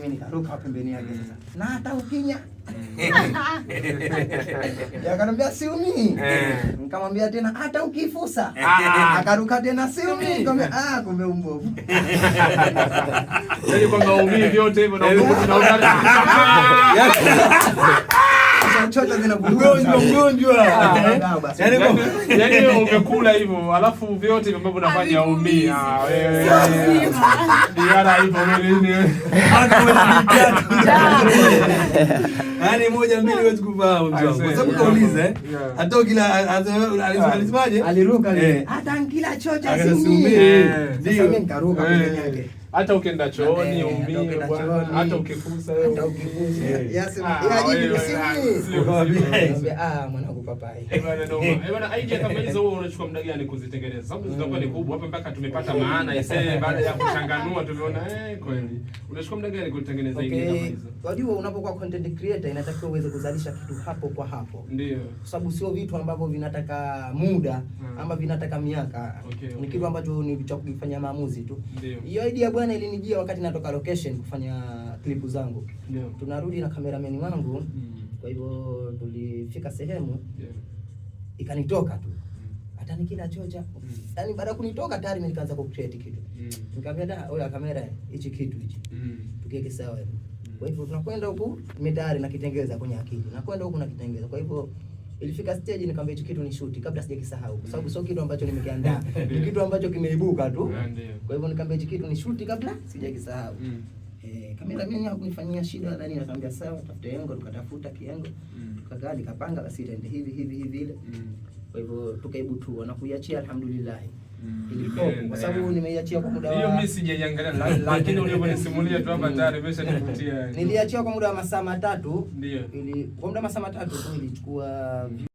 mimi nikaruka pembeni yake sasa. Na hata ukinya. Yakaniambia siumii. Nikamwambia tena hata ukifusa. Akaruka tena siumii. Nikamwambia kumbe umbovu. Yaani kwamba umii vyote hivyo na umbovu tunaona. Chochote mgonjwa. Yaani umekula hivyo alafu vyote ambavyo unafanya umii. Wewe. Diara hivyo nini? Yaani moja mbili wewe kufahamu mzee wangu. Kwa sababu kauliza hata kila alisemaje? Aliruka hata kila chocha siumii. Ndio mimi nikaruka pembeni yake. Hata ukienda chooni umie bwana, hata ukifusa wewe. Hata ukifusa. Yajibu usimie. Mwanangu papai. Bwana idea kama hizo wewe unachukua muda gani kuzitengeneza? Sababu zitakuwa ni kubwa hapa mpaka tumepata maana isee baada ya kuchanganua tumeona kweli. Unachukua muda gani kutengeneza idea kama hizo? Wajua unapokuwa content creator inatakiwa uweze kuzalisha kitu hapo kwa hapo. Ndio. Kwa sababu sio vitu ambavyo vinataka muda ama vinataka miaka. Ni kitu ambacho ni cha kufanya maamuzi tu. Hiyo idea bwana ilinijia wakati natoka location kufanya klipu zangu. Tunarudi na cameraman wangu. Kwa hivyo tulifika sehemu ikanitoka tu. Hata nikila chocha. Yaani baada kunitoka tayari mimi nikaanza ku create kitu. Nikamwambia oya kamera hichi kitu hichi. Tukiweke sawa. Kwa hivyo tunakwenda huku tayari na kitengeza kwenye akili. Nakwenda huku na kitengeza. Kwa hivyo ilifika stage nikamwambia hichi kitu ni shoot kabla sijakisahau. Kwa sababu sio kitu ambacho nimekiandaa. Ni kitu ambacho kimeibuka tu. Kwa hivyo nikamwambia hichi kitu ni shoot kabla sijakisahau. Kamera mimi hakunifanyia shida ndani, nikamwambia sawa tafute yengo, tukatafuta kiengo. Tukakaa nikapanga basi itaende hivi ile. Kwa hivyo tukaibutua na kuiachia alhamdulillah. Kwa sababu nimeiachia kwa muda wa hiyo mimi sijaiangalia lakini ulivyonisimulia tu hapa tayari imeshanivutia. Niliachia kwa muda wa masaa 3. Ndio. Kwa muda wa masaa 3 tu ilichukua